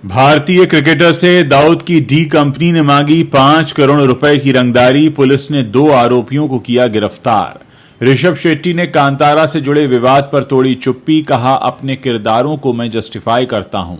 भारतीय क्रिकेटर से दाऊद की डी कंपनी ने मांगी 5 करोड़ रुपए की रंगदारी। पुलिस ने 2 आरोपियों को किया गिरफ्तार। ऋषभ शेट्टी ने कांतारा से जुड़े विवाद पर तोड़ी चुप्पी, कहा अपने किरदारों को मैं जस्टिफाई करता हूं।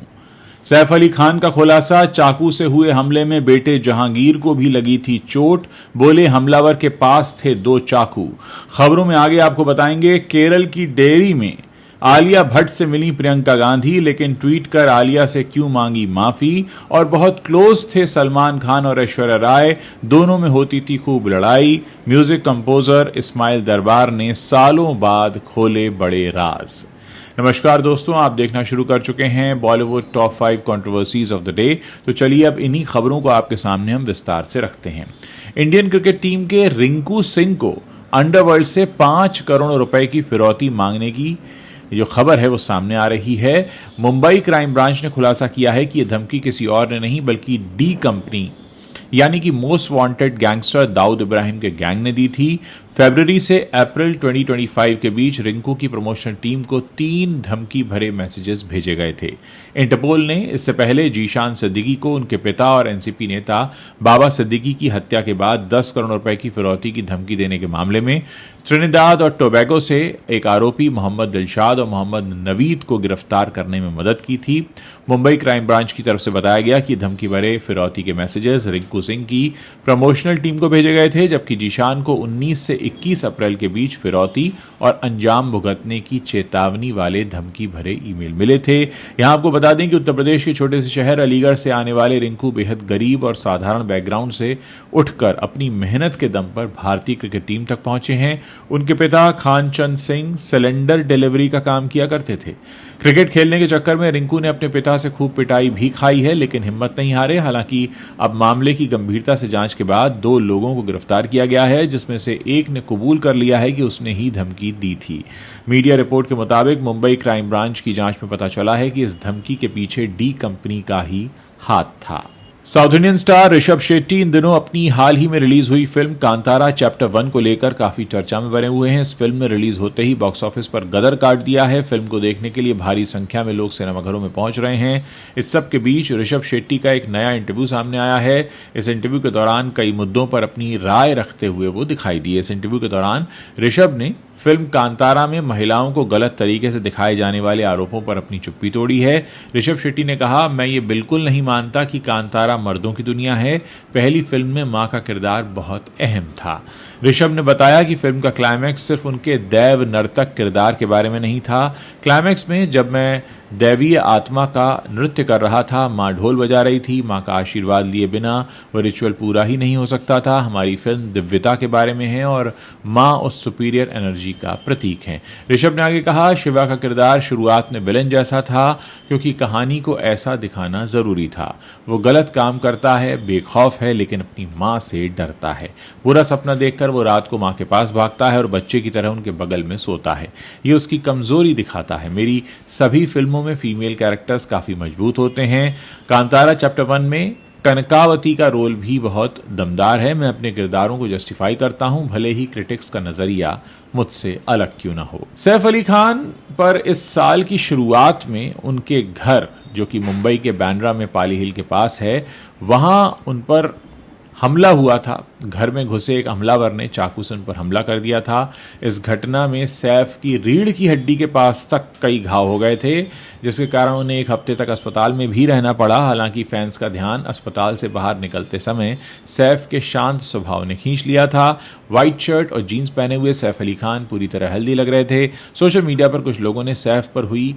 सैफ अली खान का खुलासा, चाकू से हुए हमले में बेटे जहांगीर को भी लगी थी चोट, बोले हमलावर के पास थे 2 चाकू। खबरों में आगे आपको बताएंगे, केरल की डेयरी में आलिया भट्ट से मिली प्रियंका गांधी, लेकिन ट्वीट कर आलिया से क्यों मांगी माफी। और बहुत क्लोज थे सलमान खान और ऐश्वर्या राय, दोनों में होती थी खूब लड़ाई। म्यूजिक कंपोजर इस्माइल दरबार ने सालों बाद खोले बड़े राज। नमस्कार दोस्तों, आप देखना शुरू कर चुके हैं Bollywood top 5 controversies of the day. तो चलिए अब इन्हीं खबरों को आपके सामने हम विस्तार से रखते हैं। इंडियन क्रिकेट टीम के रिंकू सिंह को अंडरवर्ल्ड से 5 करोड़ रुपए की फिरौती मांगने की जो खबर है वो सामने आ रही है। मुंबई क्राइम ब्रांच ने खुलासा किया है कि यह धमकी किसी और ने नहीं बल्कि डी कंपनी यानी कि most wanted gangster Dawood Ibrahim के गैंग ने दी थी। फरवरी से अप्रैल 2025 के बीच रिंकू की प्रमोशनल टीम को 3 धमकी भरे मैसेजेस भेजे गए थे। इंटरपोल ने इससे पहले जीशान सिद्दीकी को उनके पिता और एनसीपी नेता बाबा सिद्दीकी की हत्या के बाद 10 करोड़ रुपए की फिरौती की धमकी देने के मामले में त्रिनिदाद और टोबैगो से एक आरोपी मोहम्मद दिलशाद और मोहम्मद नवीद को गिरफ्तार करने में मदद की थी। मुंबई क्राइम ब्रांच की तरफ से बताया गया कि धमकी भरे फिरौती के मैसेजेस रिंकू सिंह की प्रमोशनल टीम को भेजे गए थे, जबकि जीशान को 19 से 21 अप्रैल के बीच फिरौती और अंजाम भुगतने की चेतावनी वाले धमकी भरे ईमेल मिले थे। यहां आपको बता दें कि उत्तर प्रदेश के छोटे से शहर अलीगढ़ से आने वाले रिंकू बेहद गरीब और साधारण बैकग्राउंड से उठकर अपनी मेहनत के दम पर भारतीय क्रिकेट टीम तक पहुंचे हैं। उनके पिता खानचंद सिंह सिलेंडर डिलीवरी का काम किया करते थे। क्रिकेट खेलने के चक्कर में रिंकू ने अपने पिता से खूब पिटाई भी खाई है, लेकिन हिम्मत नहीं हारे। हालांकि अब मामले की गंभीरता से जांच के बाद 2 लोगों को गिरफ्तार किया गया है, जिसमें से एक ने कबूल कर लिया है कि उसने ही धमकी दी थी। मीडिया रिपोर्ट के मुताबिक मुंबई क्राइम ब्रांच की जांच में पता चला है कि इस धमकी के पीछे डी कंपनी का ही हाथ था। South Indian star Rishabh Shetty इन दिनों अपनी हाल ही में रिलीज हुई फिल्म कांतारा चैप्टर 1 को लेकर काफी चर्चा में बने हुए हैं। इस फिल्म ने रिलीज होते ही बॉक्स ऑफिस पर गदर काट दिया है। फिल्म को देखने के लिए भारी संख्या में लोग सिनेमाघरों में पहुंच रहे हैं। इस सब के बीच ऋषभ शेट्टी का एक नया इंटरव्यू सामने आया है। इस इंटरव्यू के दौरान कई मुद्दों पर अपनी राय रखते हुए वो दिखाई दिए। इस इंटरव्यू के दौरान ऋषभ ने फिल्म कांतारा में महिलाओं को गलत तरीके से दिखाए जाने वाले आरोपों पर अपनी चुप्पी तोड़ी है। ऋषभ शेट्टी ने कहा, मैं ये बिल्कुल नहीं मानता कि कांतारा मर्दों की दुनिया है। पहली फिल्म में मां का किरदार बहुत अहम था। ऋषभ ने बताया कि फिल्म का क्लाइमैक्स सिर्फ उनके दैव नर्तक किरदार के बारे में नहीं था। क्लाइमैक्स में जब मैं दैवीय आत्मा का नृत्य कर रहा था, मां ढोल बजा रही थी। मां का आशीर्वाद लिए बिना वो रिचुअल पूरा ही नहीं हो सकता था। हमारी फिल्म दिव्यता के बारे में है और मां उस सुपीरियर एनर्जी का प्रतीक है। ऋषभ ने आगे कहा, शिवा का किरदार शुरुआत में विलन जैसा था क्योंकि कहानी को ऐसा दिखाना जरूरी था। वो गलत काम करता है, बेखौफ है, लेकिन अपनी मां से डरता है। बुरा सपना देखकर वो रात को मां के पास भागता है और बच्चे की तरह उनके बगल में सोता है। ये उसकी कमजोरी दिखाता है। मेरी सभी फिल्मों में फीमेल कैरेक्टर्स काफी मजबूत होते हैं। कांतारा चैप्टर 1 में कनकावती का रोल भी बहुत दमदार है। मैं अपने किरदारों को जस्टिफाई करता हूं, भले ही क्रिटिक्स का नजरिया मुझसे अलग क्यों ना हो। सैफ अली खान पर इस साल की शुरुआत में उनके घर, जो कि मुंबई के बांद्रा में पाली हिल के पास है, वहां उन पर हमला हुआ था। घर में घुसे एक हमलावर ने चाकू से उन पर हमला कर दिया था। इस घटना में सैफ की रीढ़ की हड्डी के पास तक कई घाव हो गए थे, जिसके कारण उन्हें 1 हफ्ते तक अस्पताल में भी रहना पड़ा। हालांकि फैंस का ध्यान अस्पताल से बाहर निकलते समय सैफ के शांत स्वभाव ने खींच लिया था। व्हाइट शर्ट और जीन्स पहने हुए सैफ अली खान पूरी तरह हेल्दी लग रहे थे। सोशल मीडिया पर कुछ लोगों ने सैफ पर हुई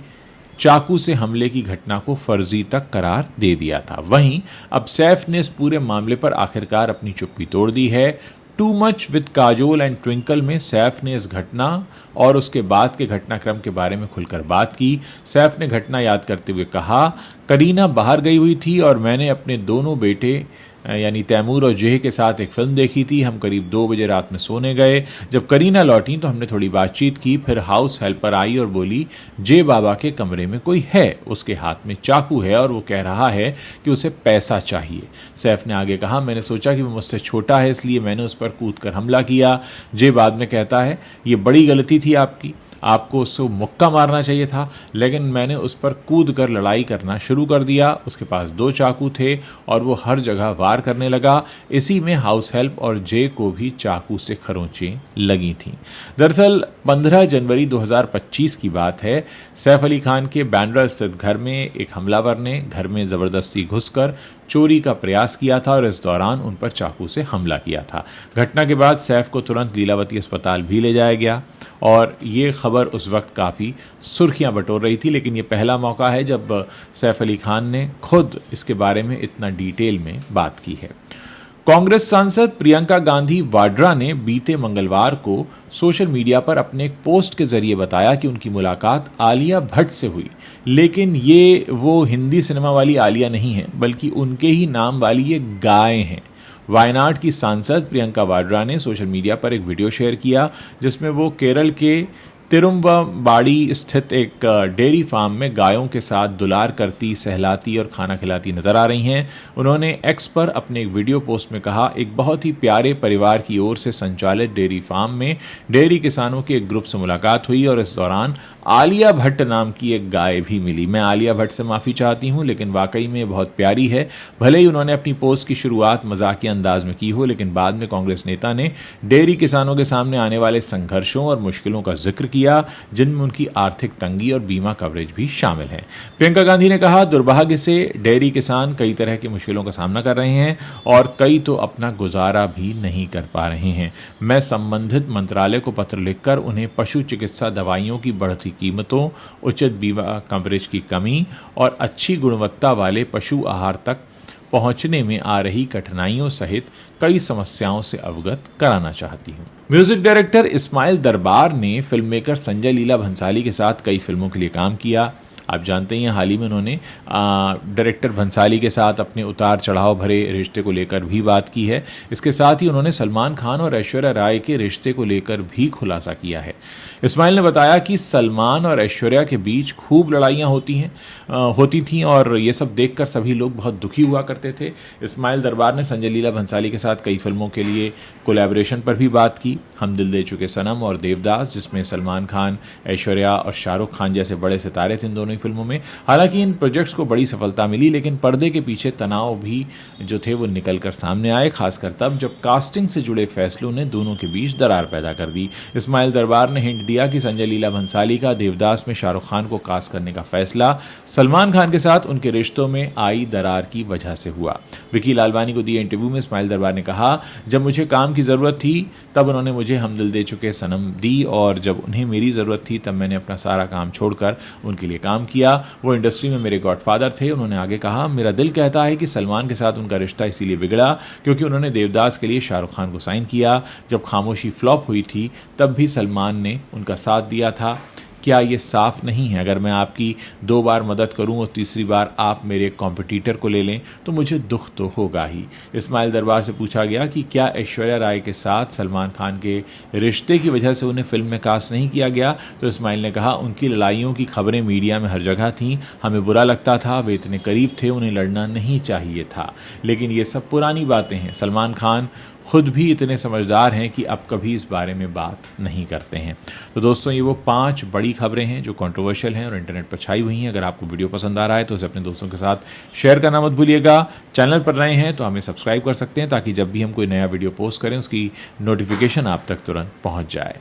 चाकू से हमले की घटना को फर्जी तक करार दे दिया था। वहीं अब सैफ ने इस पूरे मामले पर आखिरकार अपनी चुप्पी तोड़ दी है। Too much with Kajol and twinkle में सैफ ने इस घटना और उसके बाद के घटनाक्रम के बारे में खुलकर बात की। सैफ ने घटना याद करते हुए कहा, करीना बाहर गई हुई थी और मैंने अपने दोनों बेटे यानी तैमूर और जेह के साथ एक फिल्म देखी थी। हम करीब 2 बजे रात में सोने गए। जब करीना लौटी तो हमने थोड़ी बातचीत की। फिर हाउस हेल्पर आई और बोली, जे बाबा के कमरे में कोई है, उसके हाथ में चाकू है और वो कह रहा है कि उसे पैसा चाहिए। सैफ ने आगे कहा, मैंने सोचा कि वो मुझसे छोटा है, इसलिए मैंने उस पर कूदकर हमला किया। जे बाद में कहता है, ये बड़ी गलती थी आपकी। आपको उसको मुक्का मारना चाहिए था, लेकिन मैंने उस पर कूद कर लड़ाई करना शुरू कर दिया। उसके पास 2 चाकू थे और वो हर जगह वार करने लगा। इसी में हाउस हेल्प और जे को भी चाकू से खरोंचें लगी थीं। दरअसल 15 जनवरी 2025 की बात है। सैफ अली खान के बांद्रा स्थित घर में एक हमलावर ने घर में जबरदस्ती घुसकर चोरी का प्रयास किया था और इस दौरान उन पर चाकू से हमला किया था। घटना के बाद सैफ को तुरंत लीलावती अस्पताल भी ले जाया गया और ये खबर उस वक्त काफ़ी सुर्खियां बटोर रही थी, लेकिन ये पहला मौका है जब सैफ अली खान ने खुद इसके बारे में इतना डिटेल में बात की है। कांग्रेस सांसद प्रियंका गांधी वाड्रा ने बीते मंगलवार को सोशल मीडिया पर अपने एक पोस्ट के जरिए बताया कि उनकी मुलाकात आलिया भट्ट से हुई, लेकिन ये वो हिंदी सिनेमा वाली आलिया नहीं है, बल्कि उनके ही नाम वाली ये गाय हैं। वायनाड की सांसद प्रियंका वाड्रा ने सोशल मीडिया पर एक वीडियो शेयर किया जिसमें वो केरल के तिरुम्बाड़ी स्थित एक डेयरी फार्म में गायों के साथ दुलार करती, सहलाती और खाना खिलाती नजर आ रही हैं। उन्होंने एक्स पर अपने एक वीडियो पोस्ट में कहा, एक बहुत ही प्यारे परिवार की ओर से संचालित डेयरी फार्म में डेयरी किसानों के एक ग्रुप से मुलाकात हुई और इस दौरान आलिया भट्ट नाम की एक गाय भी मिली। मैं आलिया भट्ट से माफ़ी चाहती हूँ, लेकिन वाकई में बहुत प्यारी है। भले ही उन्होंने अपनी पोस्ट की शुरुआत मजाकिया अंदाज में की हो, लेकिन बाद में कांग्रेस नेता ने डेयरी किसानों के सामने आने वाले संघर्षों और मुश्किलों का जिक्र किया, जिनमें उनकी आर्थिक तंगी और बीमा कवरेज भी शामिल है। प्रियंका गांधी ने कहा, दुर्भाग्य से डेयरी किसान कई तरह की मुश्किलों का सामना कर रहे हैं और कई तो अपना गुजारा भी नहीं कर पा रहे हैं। मैं संबंधित मंत्रालय को पत्र लिखकर उन्हें पशु चिकित्सा दवाइयों की बढ़ती कीमतों, उचित बीमा कवरेज की कमी और अच्छी गुणवत्ता वाले पशु आहार तक पहुंचने में आ रही कठिनाइयों सहित कई समस्याओं से अवगत कराना चाहती हूं। म्यूजिक डायरेक्टर इस्माइल दरबार ने फिल्म मेकर संजय लीला भंसाली के साथ कई फिल्मों के लिए काम किया। आप जानते हैं हाल ही में उन्होंने डायरेक्टर भंसाली के साथ अपने उतार चढ़ाव भरे रिश्ते को लेकर भी बात की है। इसके साथ ही उन्होंने सलमान खान और ऐश्वर्या राय के रिश्ते को लेकर भी खुलासा किया है। इस्माइल ने बताया कि सलमान और ऐश्वर्या के बीच खूब लड़ाइयाँ होती थीं और ये सब देखकर सभी लोग बहुत दुखी हुआ करते थे। इस्माइल दरबार ने संजय लीला भंसाली के साथ कई फिल्मों के लिए कोलैबोरेशन पर भी बात की। हम दिल दे चुके सनम और देवदास, जिसमें सलमान खान, ऐश्वर्या और शाहरुख खान जैसे बड़े सितारे थे इन दोनों फिल्मों में। हालांकि इन प्रोजेक्ट्स को बड़ी सफलता मिली, लेकिन पर्दे के पीछे तनाव भी जो थे वो निकल कर सामने आए, खासकर तब जब कास्टिंग से जुड़े फैसलों ने दोनों के बीच दरार पैदा कर दी। इस्माइल दरबार ने हिंट दिया कि संजय लीला भंसाली का देवदास में शाहरुख खान को कास्ट करने का फैसला सलमान खान के साथ उनके रिश्तों में आई दरार की वजह से हुआ। विकी लालवानी को दिए इंटरव्यू में इस्माइल दरबार ने कहा, जब मुझे काम की जरूरत थी तब उन्होंने मुझे हम दिल दे चुके सनम दी और जब उन्हें मेरी ज़रूरत थी तब मैंने अपना सारा काम छोड़कर उनके लिए काम किया। वो इंडस्ट्री में मेरे गॉडफादर थे। उन्होंने आगे कहा, मेरा दिल कहता है कि सलमान के साथ उनका रिश्ता इसीलिए बिगड़ा क्योंकि उन्होंने देवदास के लिए शाहरुख खान को साइन किया। जब खामोशी फ्लॉप हुई थी तब भी सलमान ने उनका साथ दिया था। क्या ये साफ नहीं है? अगर मैं आपकी 2 बार मदद करूं और तीसरी बार आप मेरे कॉम्पिटिटर को ले लें तो मुझे दुख तो होगा ही। इस्माइल दरबार से पूछा गया कि क्या ऐश्वर्या राय के साथ सलमान खान के रिश्ते की वजह से उन्हें फिल्म में कास्ट नहीं किया गया, तो इस्माइल ने कहा, उनकी लड़ाइयों की खबरें मीडिया में हर जगह थीं, हमें बुरा लगता था, वे इतने करीब थे, उन्हें लड़ना नहीं चाहिए था। लेकिन ये सब पुरानी बातें हैं। सलमान खान खुद भी इतने समझदार हैं कि अब कभी इस बारे में बात नहीं करते हैं। तो दोस्तों, ये वो 5 बड़ी खबरें हैं जो कंट्रोवर्शियल हैं और इंटरनेट पर छाई हुई हैं। अगर आपको वीडियो पसंद आ रहा है तो उसे अपने दोस्तों के साथ शेयर करना मत भूलिएगा। चैनल पर नए हैं तो हमें सब्सक्राइब कर सकते हैं ताकि जब भी हम कोई नया वीडियो पोस्ट करें उसकी नोटिफिकेशन आप तक तुरंत पहुंच जाए।